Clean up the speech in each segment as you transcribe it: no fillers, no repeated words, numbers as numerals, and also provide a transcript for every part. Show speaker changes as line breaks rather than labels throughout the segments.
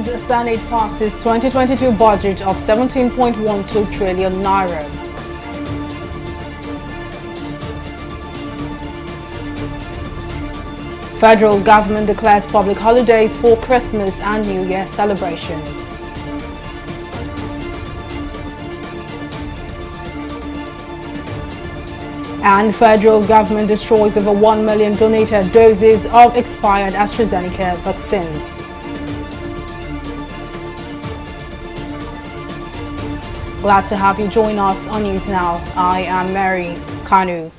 Niger's Senate passes 2022 budget of 17.12 trillion naira. Federal government declares public holidays for Christmas and New Year celebrations. And federal government destroys over 1 million donated doses of expired AstraZeneca vaccines. Glad to have you join us on News Now. I am Mary Kanu.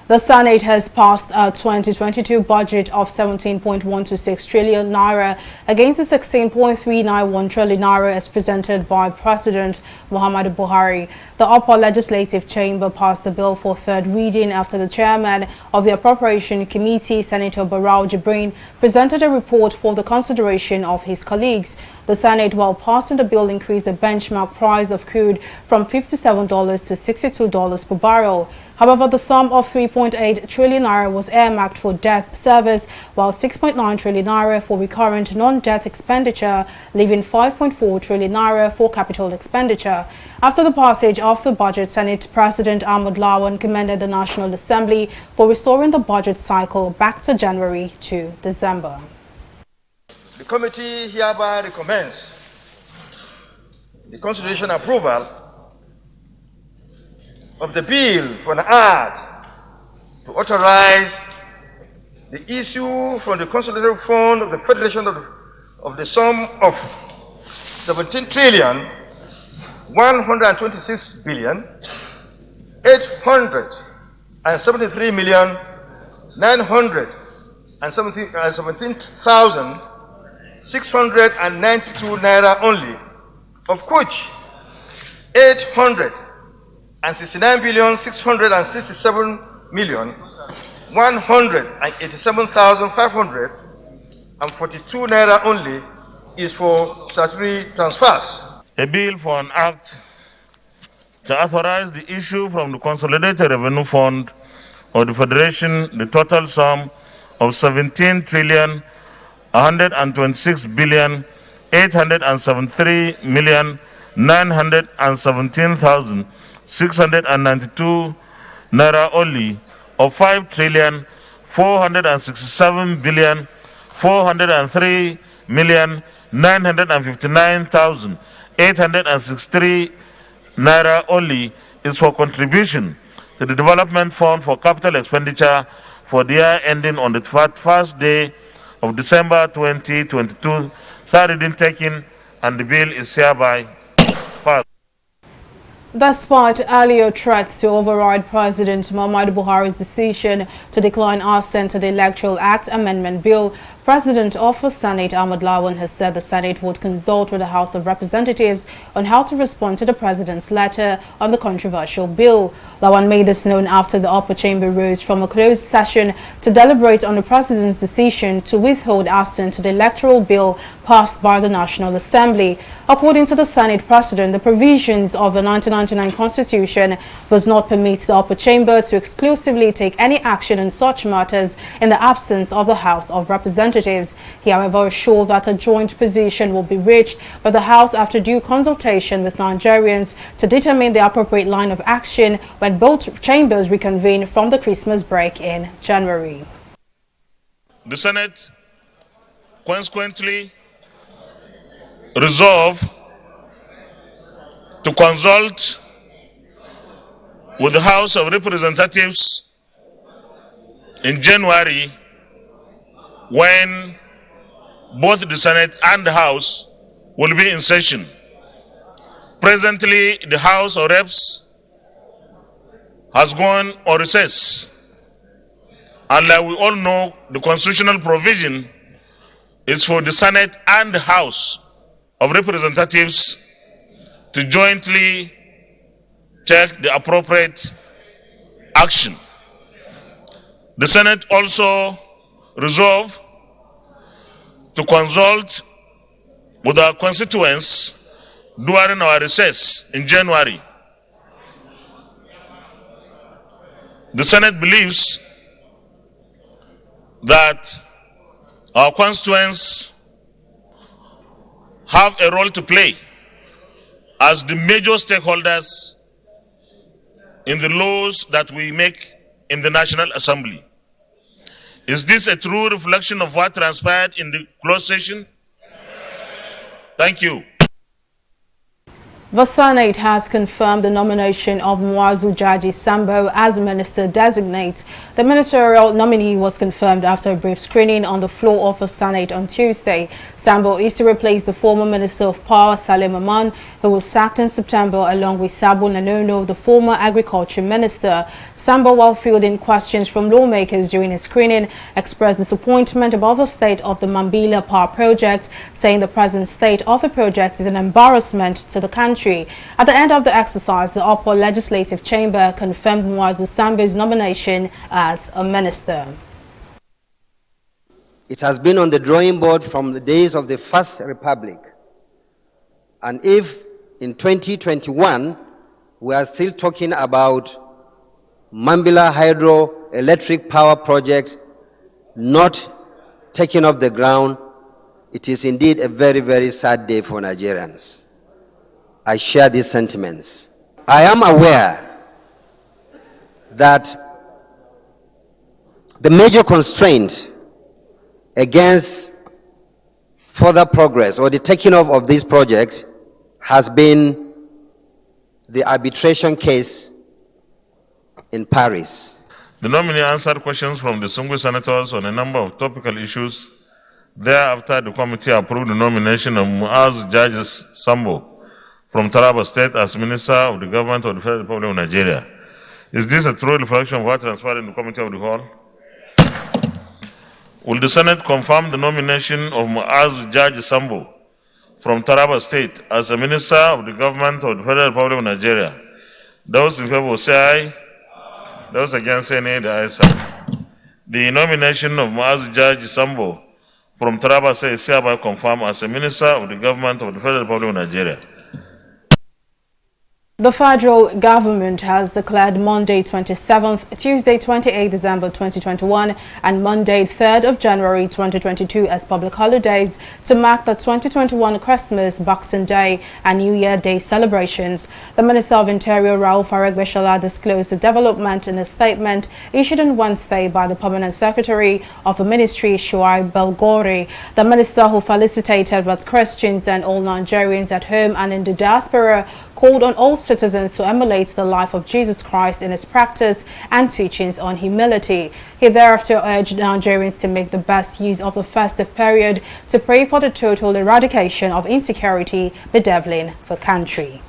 The Senate has passed a 2022 budget of 17.126 trillion naira against the 16.391 trillion naira as presented by President Muhammadu Buhari. The upper legislative chamber passed the bill for third reading after the chairman of the Appropriation Committee, Senator Barau Jibrin, presented a report for the consideration of his colleagues. The Senate, while passing the bill, increased the benchmark price of crude from $57 to $62 per barrel. However, the sum of 3.8 trillion naira was earmarked for debt service, while 6.9 trillion naira for recurrent non-debt expenditure, leaving 5.4 trillion naira for capital expenditure. After the passage of the budget, Senate President Ahmed Lawan commended the National Assembly for restoring the budget cycle back to January to December.
The committee hereby recommends the consideration approval of the bill for an act to authorize the issue from the Consolidated Fund of the Federation of the sum of 17 trillion 126 billion 873 million 917,692 naira only, of which 869,667,187,542 naira only is for statutory transfers.
A bill for an act to authorize the issue from the Consolidated Revenue Fund of the Federation the total sum of 17 trillion 126 billion 873 million 917,692 naira only, of 5 trillion 467 billion 403 million 959,863 naira only is for contribution to the Development Fund for capital expenditure for the year ending on the first day of December 2022. Third reading taken, and the bill is hereby passed.
Despite earlier threats to override President Muhammadu Buhari's decision to decline assent to the Electoral Act Amendment Bill, President of the Senate Ahmed Lawan has said the Senate would consult with the House of Representatives on how to respond to the President's letter on the controversial bill. Lawan made this known after the upper chamber rose from a closed session to deliberate on the President's decision to withhold assent to the electoral bill passed by the National Assembly. According to the Senate President, the provisions of the 1999 Constitution does not permit the upper chamber to exclusively take any action in such matters in the absence of the House of Representatives. He, however, assured that a joint position will be reached by the House after due consultation with Nigerians to determine the appropriate line of action when both chambers reconvene from the Christmas break in January.
The Senate consequently resolve to consult with the House of Representatives in January, when both the Senate and the House will be in session. Presently, the House of Reps has gone on recess. And like we all know, the constitutional provision is for the Senate and the House of Representatives to jointly take the appropriate action. The Senate also resolve to consult with our constituents during our recess in January. The Senate believes that our constituents have a role to play as the major stakeholders in the laws that we make in the National Assembly. Is this a true reflection of what transpired in the closed session? Thank you.
The Senate has confirmed the nomination of Muazu Jaji Sambo as Minister Designate. The ministerial nominee was confirmed after a brief screening on the floor of the Senate on Tuesday. Sambo is to replace the former Minister of Power, Salim Aman, who was sacked in September, along with Sabo Nanono, the former Agriculture Minister. Sambo, while fielding questions from lawmakers during his screening, expressed disappointment about the state of the Mambila Power Project, saying the present state of the project is an embarrassment to the country. At the end of the exercise, the upper legislative chamber confirmed Muazu Sambo's nomination as a minister.
It has been on the drawing board from the days of the First Republic. And if in 2021 we are still talking about Mambila hydroelectric power project not taking off the ground, it is indeed a very, very sad day for Nigerians. I share these sentiments. I am aware that the major constraint against further progress or the taking off of these projects has been the arbitration case in Paris.
The nominee answered questions from the Sungu senators on a number of topical issues. Thereafter, the committee approved the nomination of Muazu Jaji Sambo from Taraba State as Minister of the Government of the Federal Republic of Nigeria. Is this a true reflection of what transpired in the Committee of the Whole? Will the Senate confirm the nomination of Muazu Jaji Sambo from Taraba State as a Minister of the Government of the Federal Republic of Nigeria? Those in favor say aye. Those against say nay. The ayes have it. The nomination of Muazu Jaji Sambo from Taraba State is hereby confirmed as a Minister of the Government of the Federal Republic of Nigeria.
The federal government has declared Monday 27th, Tuesday 28 December 2021 and Monday 3rd of January 2022 as public holidays to mark the 2021 Christmas, Boxing Day and New Year Day celebrations. The Minister of Interior, Rauf Aregbesola, disclosed the development in a statement issued on Wednesday by the Permanent Secretary of the Ministry, Shuaib Belgore. The minister, who felicitated both Christians and all Nigerians at home and in the diaspora, called on all citizens to emulate the life of Jesus Christ in his practice and teachings on humility. He thereafter urged Nigerians to make the best use of the festive period to pray for the total eradication of insecurity bedeviling the country.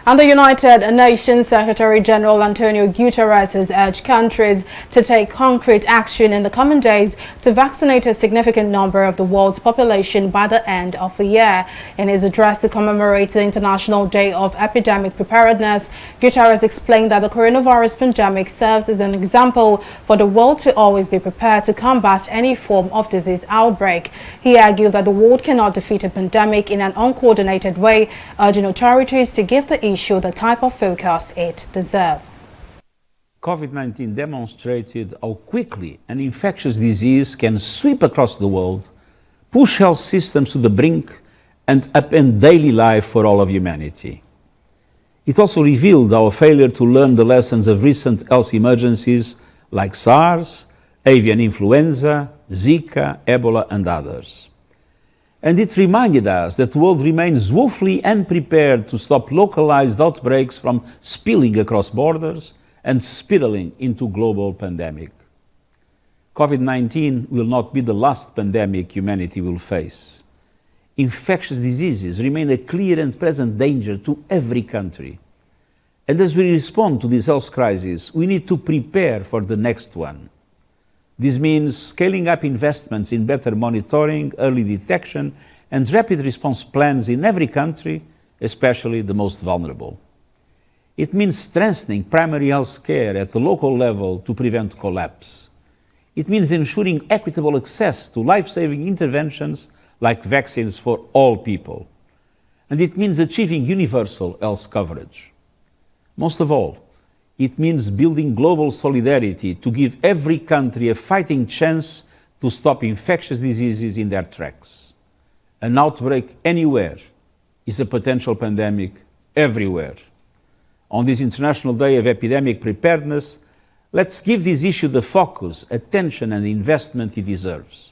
And the United Nations Secretary General Antonio Guterres has urged countries to take concrete action in the coming days to vaccinate a significant number of the world's population by the end of the year. In his address to commemorate the International Day of Epidemic Preparedness, Guterres explained that the coronavirus pandemic serves as an example for the world to always be prepared to combat any form of disease outbreak. He argued that the world cannot defeat a pandemic in an uncoordinated way, urging authorities to give the issue the type of focus it deserves.
COVID-19 demonstrated how quickly an infectious disease can sweep across the world, push health systems to the brink, and upend daily life for all of humanity. It also revealed our failure to learn the lessons of recent health emergencies like SARS, avian influenza, Zika, Ebola, and others. And it reminded us that the world remains woefully unprepared to stop localized outbreaks from spilling across borders and spiraling into global pandemic. COVID-19 will not be the last pandemic humanity will face. Infectious diseases remain a clear and present danger to every country. And as we respond to this health crisis, we need to prepare for the next one. This means scaling up investments in better monitoring, early detection, and rapid response plans in every country, especially the most vulnerable. It means strengthening primary health care at the local level to prevent collapse. It means ensuring equitable access to life-saving interventions like vaccines for all people. And it means achieving universal health coverage. Most of all, it means building global solidarity to give every country a fighting chance to stop infectious diseases in their tracks. An outbreak anywhere is a potential pandemic everywhere. On this International Day of Epidemic Preparedness, let's give this issue the focus, attention and investment it deserves.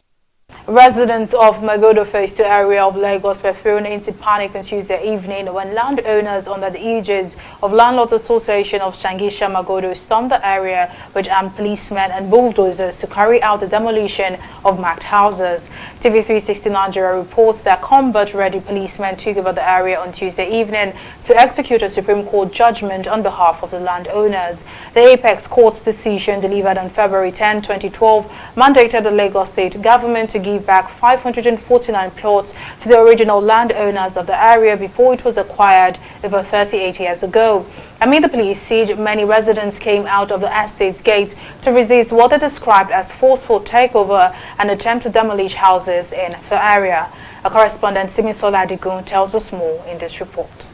Residents of Magodo Phase 2 area of Lagos were thrown into panic on Tuesday evening when landowners under the aegis of Landlords Association of Shangisha Magodo stormed the area with armed policemen and bulldozers to carry out the demolition of marked houses. TV360 Nigeria reports that combat-ready policemen took over the area on Tuesday evening to execute a Supreme Court judgment on behalf of the landowners. The Apex Court's decision, delivered on February 10, 2012, mandated the Lagos State government to give back 549 plots to the original landowners of the area before it was acquired over 38 years ago. Amid the police siege, many residents came out of the estate's gates to resist what they described as forceful takeover and attempt to demolish houses in the area. Our correspondent Simisola Adigun tells us more in this report.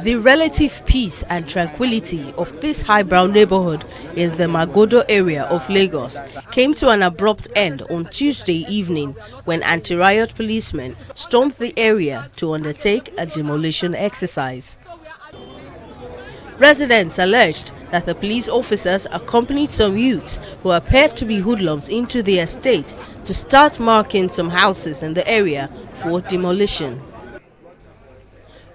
The relative peace and tranquility of this highbrow neighborhood in the Magodo area of Lagos came to an abrupt end on Tuesday evening when anti-riot policemen stormed the area to undertake a demolition exercise. Residents alleged that the police officers accompanied some youths who appeared to be hoodlums into the estate to start marking some houses in the area for demolition.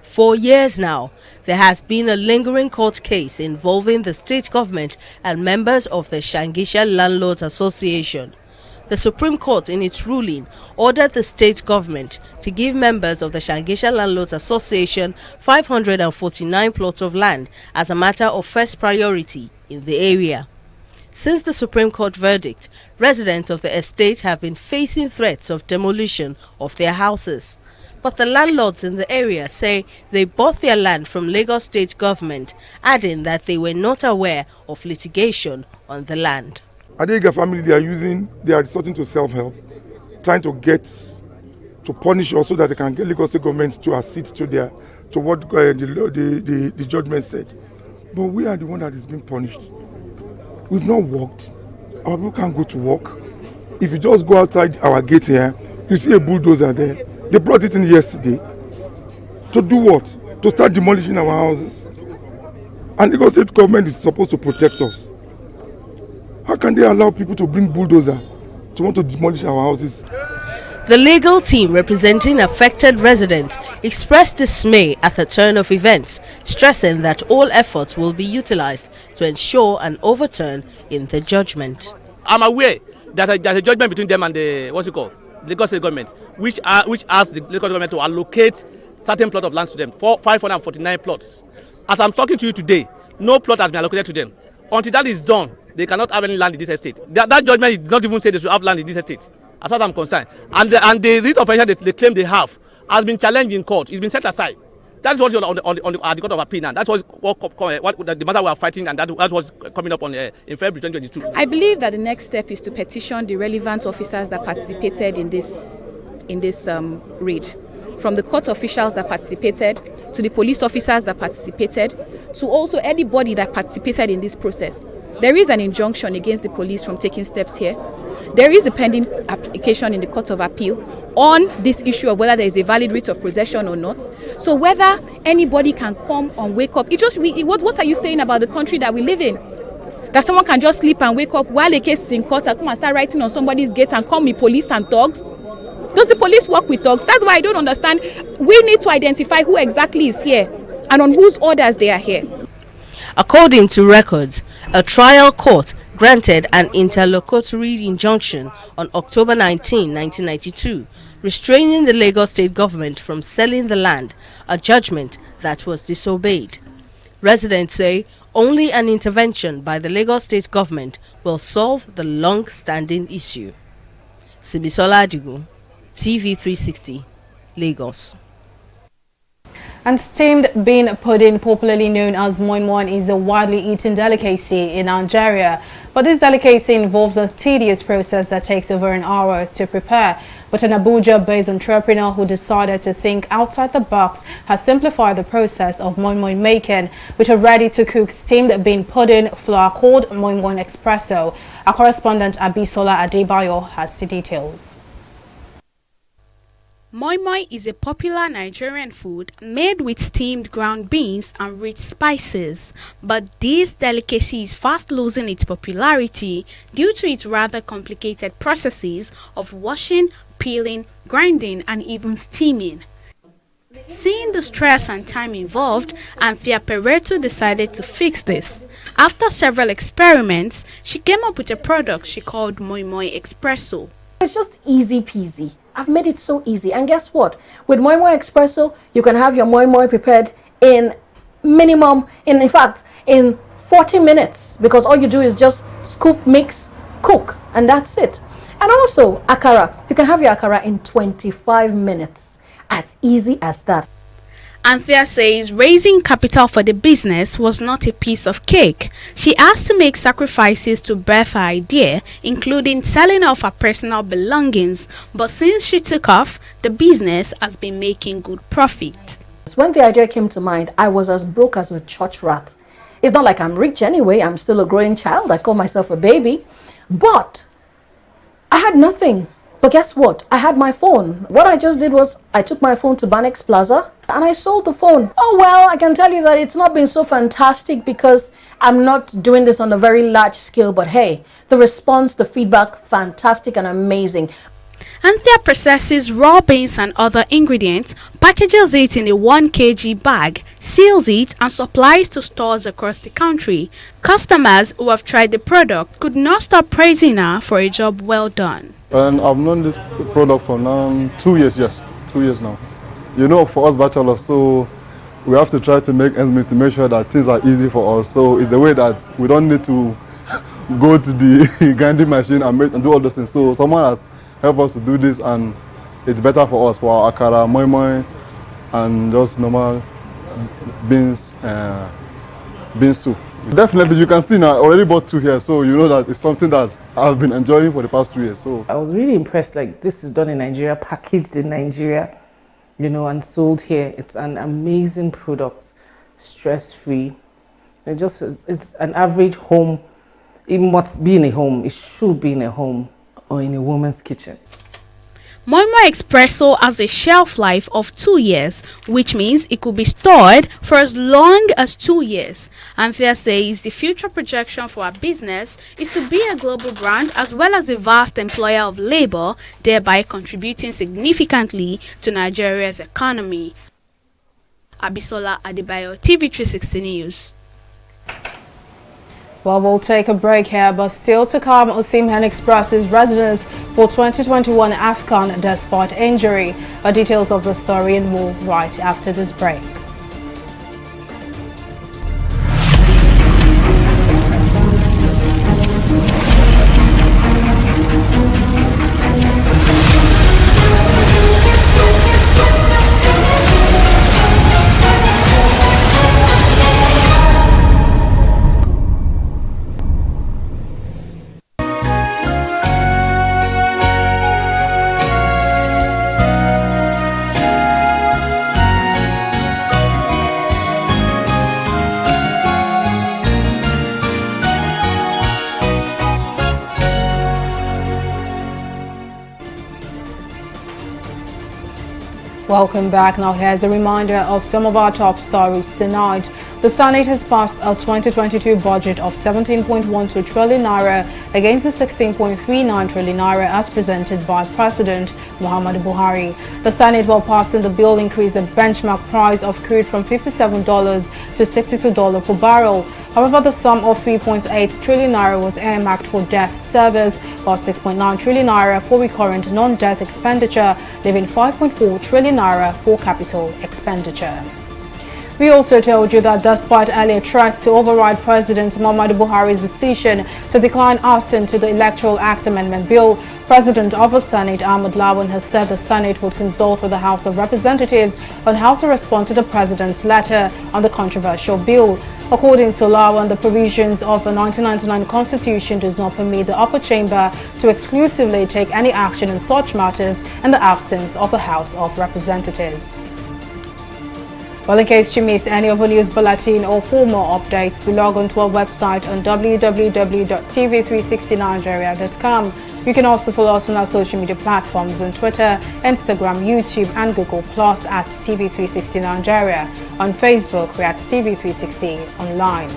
For years now, there has been a lingering court case involving the state government and members of the Shangisha Landlords Association. The Supreme Court, in its ruling, ordered the state government to give members of the Shangisha Landlords Association 549 plots of land as a matter of first priority in the area. Since the Supreme Court verdict, residents of the estate have been facing threats of demolition of their houses. But the landlords in the area say they bought their land from Lagos State government, adding that they were not aware of litigation on the land.
Adega family, they are resorting to self-help, trying to punish us so that they can get Lagos State government to accede to what the judgment said. But we are the one that is being punished. We've not worked. Our people can't go to work. If you just go outside our gate here, you see a bulldozer there. They brought it in yesterday. To do what? To start demolishing our houses. And Lagos State government is supposed to protect us. How can they allow people to bring bulldozer to want to demolish our houses?
The legal team representing affected residents expressed dismay at the turn of events, stressing that all efforts will be utilized to ensure an overturn in the judgment.
I'm aware that there's a judgment between them and the Lagos State government, which asks the Lagos government to allocate certain plot of lands to them, 549 plots. As I'm talking to you today, no plot has been allocated to them. Until that is done, they cannot have any land in this estate. That judgment did not even say they should have land in this estate, as far as I'm concerned. And the writ operation they claim they have has been challenged in court. It's been set aside. That is what on the Court of Appeal now. That's what the matter we are fighting, and that was coming up in February 2022.
I believe that the next step is to petition the relevant officers that participated in this raid, from the court officials that participated, to the police officers that participated, to also anybody that participated in this process. There is an injunction against the police from taking steps here. There is a pending application in the Court of Appeal on this issue of whether there is a valid writ of possession or not. So whether anybody can come and wake up, what are you saying about the country that we live in? That someone can just sleep and wake up while a case is in court and come and start writing on somebody's gate and call me police and thugs? Does the police work with thugs? That's why I don't understand. We need to identify who exactly is here and on whose orders they are here.
According to records, a trial court granted an interlocutory injunction on October 19, 1992, restraining the Lagos State government from selling the land, a judgment that was disobeyed. Residents say only an intervention by the Lagos State government will solve the long-standing issue. Simisola Adigun, TV360, Lagos.
And steamed bean pudding, popularly known as moi moi, is a widely eaten delicacy in Nigeria. But this delicacy involves a tedious process that takes over an hour to prepare. But an Abuja-based entrepreneur who decided to think outside the box has simplified the process of moi moi making with a ready-to-cook steamed bean pudding flour called moi moi espresso. Our correspondent Abisola Adebayo has the details.
Moi moi is a popular Nigerian food made with steamed ground beans and rich spices, but this delicacy is fast losing its popularity due to its rather complicated processes of washing, peeling, grinding, and even steaming. Seeing the stress and time involved, Anthea Pereto decided to fix this. After several experiments, she came up with a product she called Moi Moi Espresso.
It's just easy peasy. I've made it so easy. And guess what? With Moi Moi Espresso, you can have your Moi Moi prepared in in fact, in 40 minutes. Because all you do is just scoop, mix, cook, and that's it. And also, akara. You can have your akara in 25 minutes. As easy as that.
Anthea says raising capital for the business was not a piece of cake. She has to make sacrifices to birth her idea, including selling off her personal belongings. But since she took off, the business has been making good profit.
When the idea came to mind, I was as broke as a church rat. It's not like I'm rich anyway. I'm still a growing child. I call myself a baby. But I had nothing. But guess what? I had my phone. What I just did was I took my phone to Banex Plaza and I sold the phone. Oh well, I can tell you that it's not been so fantastic because I'm not doing this on a very large scale. But hey, the response, the feedback, fantastic and amazing.
Anthea processes raw beans and other ingredients, packages it in a 1 kg bag, seals it and supplies to stores across the country. Customers who have tried the product could not stop praising her for a job well done.
And I've known this product for now 2 years, yes, 2 years now. You know, for us bachelors, so we have to try to make ends meet to make sure that things are easy for us. So it's a way that we don't need to go to the grinding machine and do all those things. So someone has helped us to do this, and it's better for us, for our akara, moi moi, and just normal beans soup. Definitely, you can see now, I already bought 2 here, so you know that it's something that I've been enjoying for the past 2 years. So
I was really impressed, like this is done in Nigeria, packaged in Nigeria, you know, and sold here. It's an amazing product, stress-free. It's an average home. It must be in a home. It should be in a home or in a woman's kitchen.
Moi Moi Espresso has a shelf life of 2 years, which means it could be stored for as long as 2 years. Anthea says the future projection for her business is to be a global brand as well as a vast employer of labor, thereby contributing significantly to Nigeria's economy. Abisola Adebayo, TV360 News.
Well, we'll take a break here, but still to come, Osimhen expresses readiness for 2021 AFCON despite injury. Details of the story and more right after this break. Welcome back. Now here's a reminder of some of our top stories tonight. The Senate has passed a 2022 budget of 17.12 trillion naira against the 16.39 trillion naira as presented by President Muhammadu Buhari. The Senate, while passing the bill, increased the benchmark price of crude from $57 to $62 per barrel. However, the sum of 3.8 trillion naira was earmarked for debt service, while 6.9 trillion naira for recurrent non-debt expenditure, leaving 5.4 trillion naira for capital expenditure. We also told you that despite earlier threats to override President Muhammadu Buhari's decision to decline assent to the Electoral Act Amendment Bill, President of the Senate Ahmed Lawan has said the Senate would consult with the House of Representatives on how to respond to the President's letter on the controversial bill. According to Lawan, the provisions of the 1999 Constitution does not permit the upper chamber to exclusively take any action in such matters in the absence of the House of Representatives. Well, in case you missed any of our news bulletin or for more updates, do log on to our website on www.tv360nigeria.com. You can also follow us on our social media platforms on Twitter, Instagram, YouTube and Google Plus at TV360 Nigeria. On Facebook, we're at TV360 Online.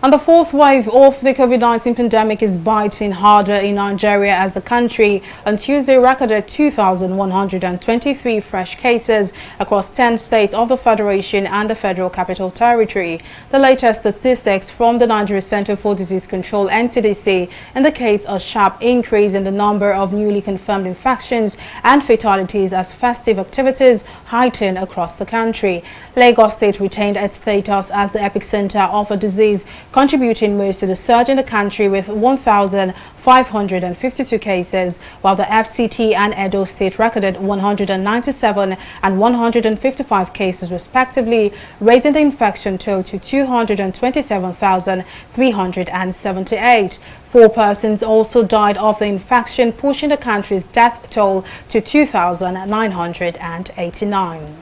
And the fourth wave of the COVID-19 pandemic is biting harder in Nigeria as the country on Tuesday recorded 2,123 fresh cases across 10 states of the Federation and the Federal Capital Territory. The latest statistics from the Nigeria Center for Disease Control (NCDC) indicates a sharp increase in the number of newly confirmed infections and fatalities as festive activities heighten across the country. Lagos State retained its status as the epicenter of a disease, contributing most to the surge in the country with 1,552 cases, while the FCT and Edo State recorded 197 and 155 cases respectively, raising the infection toll to 227,378. 4 persons also died of the infection, pushing the country's death toll to 2,989.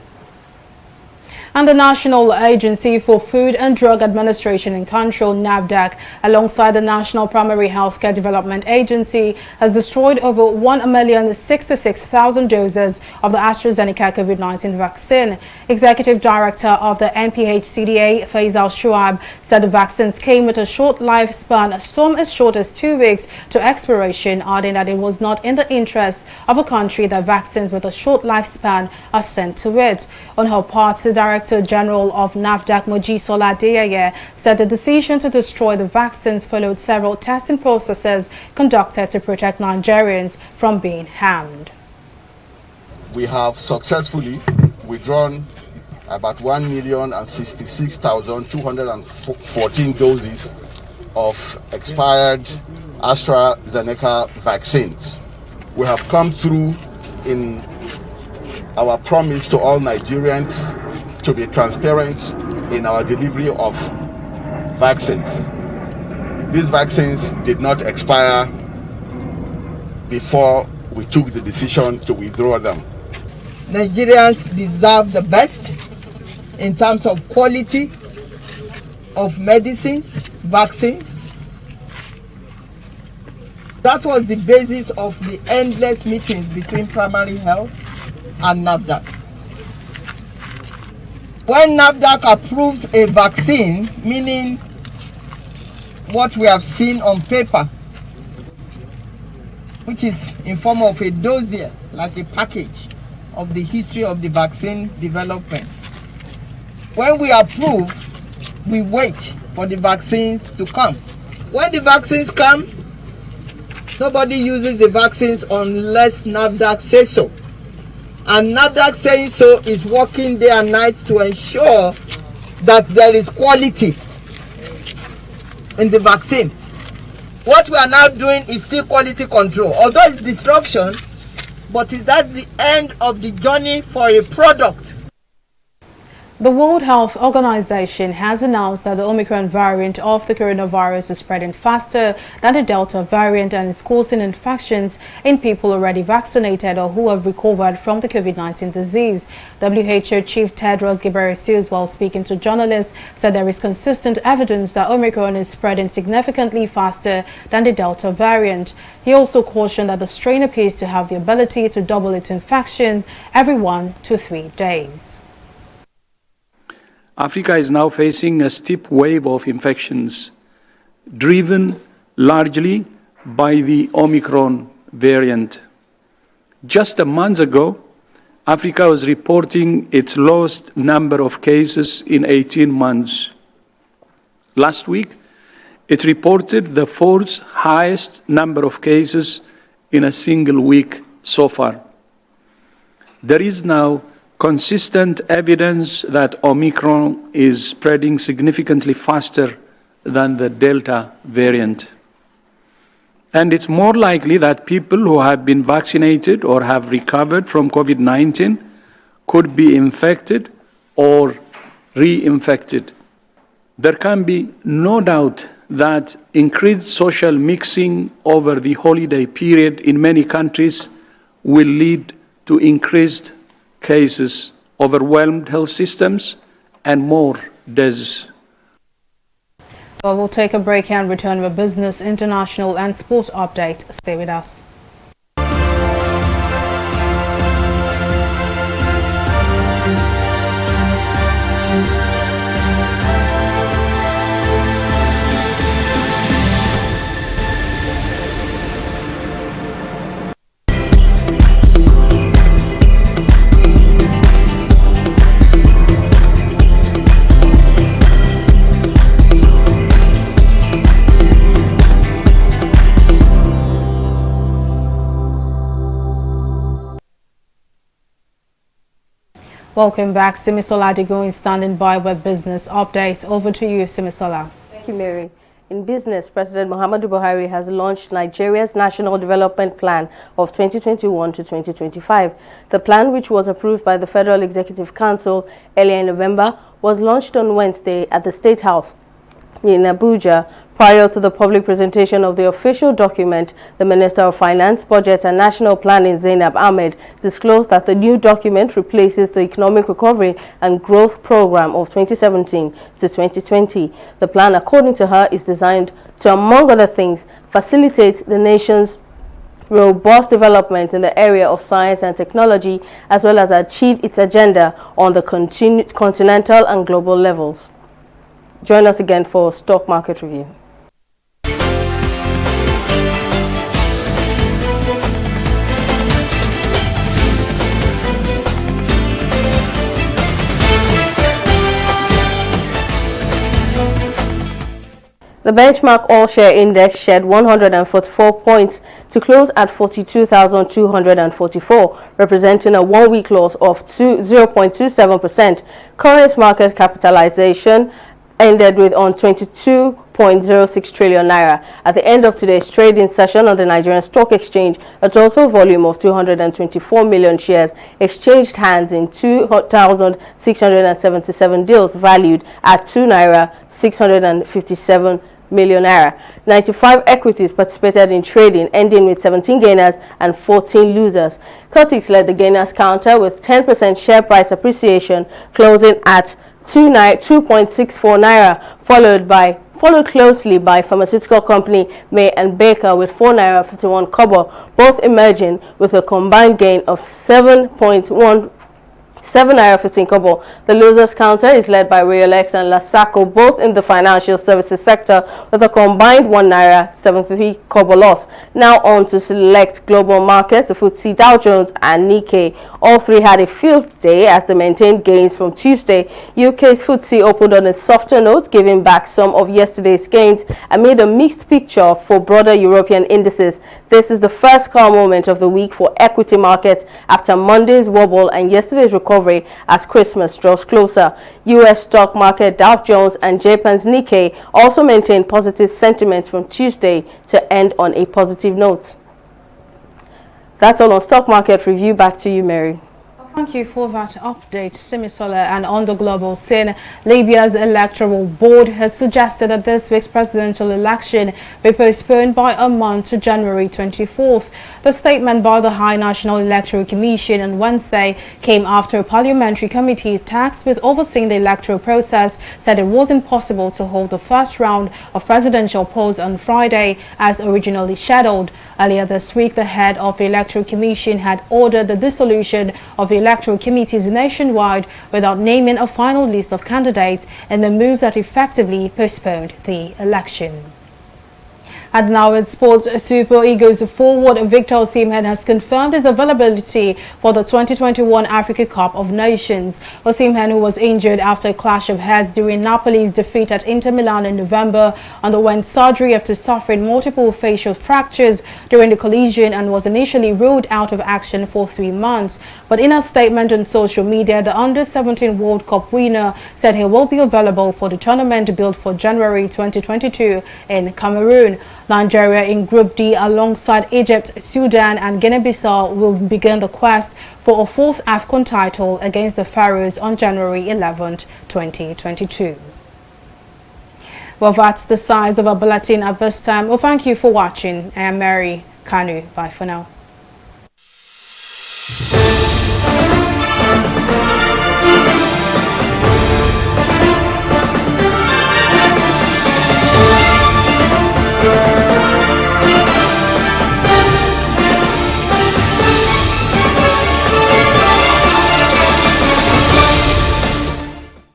And the National Agency for Food and Drug Administration and Control, NAFDAC, alongside the National Primary Healthcare Development Agency, has destroyed over 1,066,000 doses of the AstraZeneca COVID-19 vaccine. Executive Director of the NPHCDA, Faisal Shuaib, said the vaccines came with a short lifespan, some as short as 2 weeks to expiration, adding that it was not in the interest of a country that vaccines with a short lifespan are sent to it. On her part, the Director General of NAFDAC, Mojisola Adeyeye, said the decision to destroy the vaccines followed several testing processes conducted to protect Nigerians from being harmed.
We have successfully withdrawn about 1,066,214 doses of expired AstraZeneca vaccines. We have come through in our promise to all Nigerians to be transparent in our delivery of vaccines. These vaccines did not expire before we took the decision to withdraw them.
Nigerians deserve the best in terms of quality of medicines, vaccines. That was the basis of the endless meetings between primary health and NAFDAC. When NAFDAC approves a vaccine, meaning what we have seen on paper, which is in form of a dossier, like a package of the history of the vaccine development. When we approve, we wait for the vaccines to come. When the vaccines come, nobody uses the vaccines unless NAFDAC says so. And NAFDAC saying so is working day and night to ensure that there is quality in the vaccines. What we are now doing is still quality control. Although it's disruption, but is that the end of the journey for a product?
The World Health Organization has announced that the Omicron variant of the coronavirus is spreading faster than the Delta variant and is causing infections in people already vaccinated or who have recovered from the COVID-19 disease. WHO Chief Tedros Ghebreyesus, while speaking to journalists, said there is consistent evidence that Omicron is spreading significantly faster than the Delta variant. He also cautioned that the strain appears to have the ability to double its infections every 1 to 3 days.
Africa is now facing a steep wave of infections, driven largely by the Omicron variant. Just a month ago, Africa was reporting its lowest number of cases in 18 months. Last week, it reported the 4th highest number of cases in a single week so far. There is now consistent evidence that Omicron is spreading significantly faster than the Delta variant. And it's more likely that people who have been vaccinated or have recovered from COVID-19 could be infected or reinfected. There can be no doubt that increased social mixing over the holiday period in many countries will lead to increased cases, overwhelmed health systems, and more deaths.
Well, we'll take a break and return with business, international, and sports update. Stay with us. Welcome back. Simisola Adigun is standing by with business updates. Over to you, Simisola.
Thank you, Mary. In business, President Muhammadu Buhari has launched Nigeria's National Development Plan of 2021 to 2025. The plan, which was approved by the Federal Executive Council earlier in November, was launched on Wednesday at the State House in Abuja. Prior to the public presentation of the official document, the Minister of Finance, Budget and National Planning, Zainab Ahmed, disclosed that the new document replaces the Economic Recovery and Growth Program of 2017 to 2020. The plan, according to her, is designed to, among other things, facilitate the nation's robust development in the area of science and technology, as well as achieve its agenda on the continental and global levels. Join us again for Stock Market Review. The benchmark all-share index shed 144 points to close at 42,244, representing a one-week loss of 0.27%. Current market capitalization ended with on 22.06 trillion naira. At the end of today's trading session on the Nigerian Stock Exchange, a total volume of 224 million shares exchanged hands in 2,677 deals valued at 2 naira 657 million naira. 95 equities participated in trading, ending with 17 gainers and 14 losers. Cotics led the gainers counter with 10% share price appreciation, closing at 2.64 naira, followed closely by pharmaceutical company May and Baker with 4 naira 51 kobo, both emerging with a combined gain of 7.17 naira 15 kobo. The losers counter is led by Royalex and Lasaco, both in the financial services sector, with a combined 1 naira 73 kobo loss. Now on to select global markets. The FTSE, Dow Jones and Nikkei, all three had a field day as they maintained gains from Tuesday. UK's FTSE opened on a softer note, giving back some of yesterday's gains amid a mixed picture for broader European indices. This is the first calm moment of the week for equity markets after Monday's wobble and yesterday's recovery as Christmas draws closer. US stock market Dow Jones and Japan's Nikkei also maintained positive sentiments from Tuesday to end on a positive note. That's all on Stock Market Review. Back to you, Mary.
Thank you for that update, Simisola. And on the global scene, Libya's electoral board has suggested that this week's presidential election be postponed by a month to January 24th. The statement by the High National Electoral Commission on Wednesday came after a parliamentary committee tasked with overseeing the electoral process said it wasn't possible to hold the first round of presidential polls on Friday as originally scheduled. Earlier this week, the head of the Electoral Commission had ordered the dissolution of the electoral committees nationwide without naming a final list of candidates in the move that effectively postponed the election. And now in sports, Super Eagles forward Victor Osimhen has confirmed his availability for the 2021 Africa Cup of Nations. Osimhen, who was injured after a clash of heads during Napoli's defeat at Inter Milan in November, underwent surgery after suffering multiple facial fractures during the collision and was initially ruled out of action for 3 months. But in a statement on social media, the Under-17 World Cup winner said he will be available for the tournament built for January 2022 in Cameroon. Nigeria in Group D alongside Egypt, Sudan and Guinea-Bissau will begin the quest for a fourth AFCON title against the Pharaohs on January 11, 2022. Well, that's the size of our bulletin at this time. Well, thank you for watching. I am Mary Kanu. Bye for now.